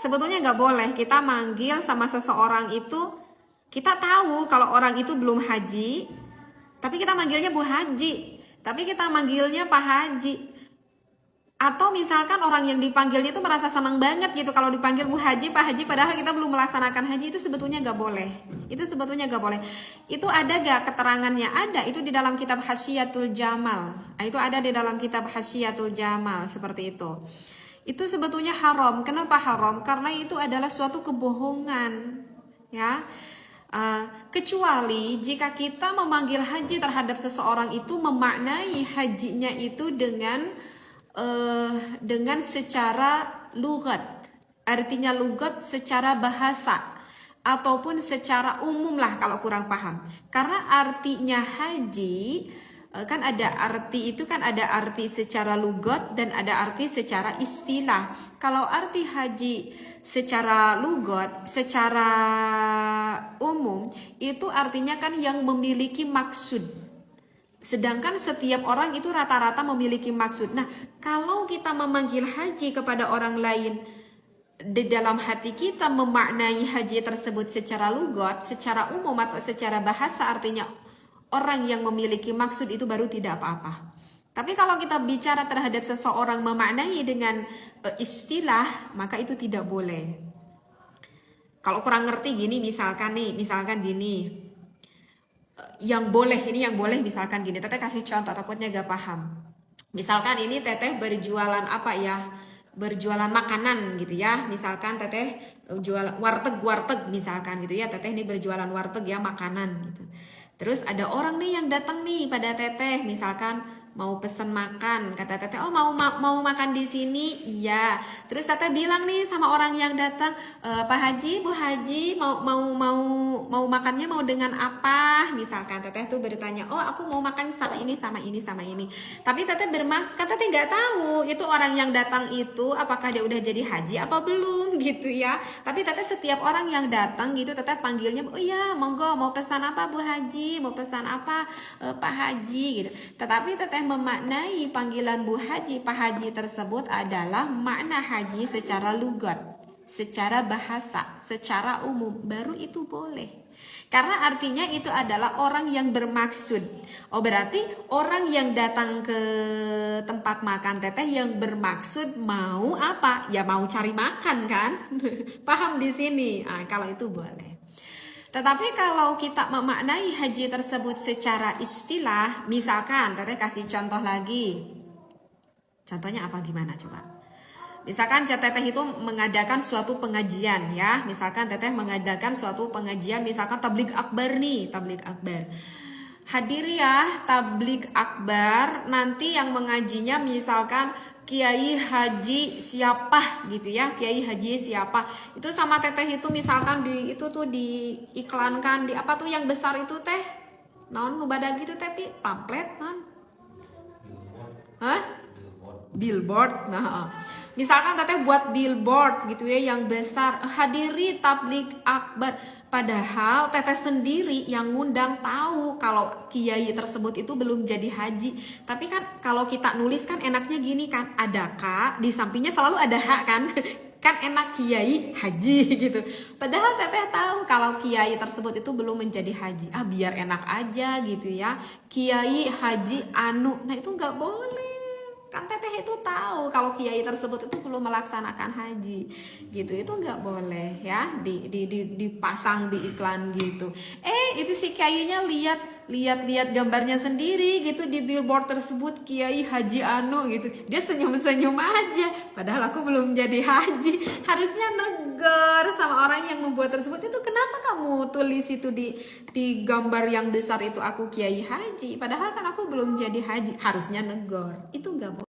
Sebetulnya nggak boleh kita manggil sama seseorang itu, kita tahu kalau orang itu belum haji, tapi kita manggilnya Bu Haji, tapi kita manggilnya Pak Haji. Atau misalkan orang yang dipanggilnya itu merasa senang banget gitu kalau dipanggil Bu Haji, Pak Haji, padahal kita belum melaksanakan haji. Itu sebetulnya nggak boleh. Itu sebetulnya nggak boleh. Itu ada gak keterangannya? Ada. Itu di dalam kitab Hasyiatul Jamal. Itu ada di dalam kitab Hasyiatul Jamal seperti itu. Itu sebetulnya haram. Kenapa haram? Karena itu adalah suatu kebohongan, ya. Kecuali jika kita memanggil haji terhadap seseorang itu memaknai hajinya itu dengan secara lugat, artinya lugat secara bahasa ataupun secara umum lah kalau kurang paham. Karena artinya haji kan ada arti, itu kan ada arti secara lugat dan ada arti secara istilah. Kalau arti haji secara lugat, secara umum, itu artinya kan yang memiliki maksud. Sedangkan setiap orang itu rata-rata memiliki maksud. Nah, kalau kita memanggil haji kepada orang lain, di dalam hati kita memaknai haji tersebut secara lugat, secara umum atau secara bahasa, artinya orang yang memiliki maksud, itu baru tidak apa-apa. Tapi kalau kita bicara terhadap seseorang memaknai dengan istilah, maka itu tidak boleh. Kalau kurang ngerti gini, misalkan gini. Yang boleh misalkan gini, teteh kasih contoh takutnya gak paham. Misalkan ini teteh berjualan apa ya, berjualan makanan gitu ya. Misalkan teteh jual warteg misalkan gitu ya, teteh ini berjualan warteg ya, makanan gitu. Terus ada orang nih yang datang nih pada teteh, misalkan mau pesen makan, kata teteh, oh mau makan di sini, iya. Terus teteh bilang nih sama orang yang datang, Pak Haji, Bu Haji, mau makannya mau dengan apa? Misalkan teteh tuh bertanya, oh aku mau makan sama ini. Tapi teteh bermaksud, teteh nggak tahu itu orang yang datang itu apakah dia udah jadi haji apa belum gitu ya. Tapi teteh setiap orang yang datang gitu teteh panggilnya, oh iya monggo, mau pesan apa Bu Haji, mau pesan apa Pak Haji gitu. Tetapi teteh memaknai panggilan Bu Haji, Pak Haji tersebut adalah makna haji secara lugat, secara bahasa, secara umum, baru itu boleh. Karena artinya itu adalah orang yang bermaksud. Oh berarti orang yang datang ke tempat makan teteh yang bermaksud mau apa? Ya mau cari makan kan? Paham di sini? Nah, kalau itu boleh. Tetapi kalau kita memaknai haji tersebut secara istilah, misalkan teteh kasih contoh lagi. Contohnya apa, gimana coba? Misalkan teteh itu mengadakan suatu pengajian ya. Misalkan teteh mengadakan suatu pengajian, misalkan tabligh akbar nih, tabligh akbar. Hadir ya tabligh akbar, nanti yang mengajinya misalkan Kiai Haji siapa gitu ya, Kiai Haji siapa. Itu sama teteh itu misalkan itu tuh diiklankan di apa tuh yang besar itu teh. Naon nu badag gitu teh, pamflet non. Hah? Billboard. Nah, misalkan teteh buat billboard gitu ya yang besar, hadiri tabligh akbar. Padahal teteh sendiri yang ngundang tahu kalau kiai tersebut itu belum jadi haji. Tapi kan kalau kita nulis kan enaknya gini kan, ada K, di sampingnya selalu ada H kan. Kan enak kiai haji gitu. Padahal teteh tahu kalau kiai tersebut itu belum menjadi haji. Biar enak aja gitu ya. Kiai haji anu. Nah itu nggak boleh. Kan teteh itu tahu kalau kiai tersebut itu belum melaksanakan haji gitu. Itu nggak boleh ya dipasang di iklan gitu. Itu si kiainya lihat gambarnya sendiri gitu di billboard tersebut, Kiai Haji Anu gitu. Dia senyum-senyum aja, padahal aku belum jadi haji. Harusnya negur sama orang yang membuat tersebut, itu kenapa kamu tulis itu di gambar yang besar itu aku Kiai Haji, padahal kan aku belum jadi haji. Harusnya negur. Itu nggak boleh.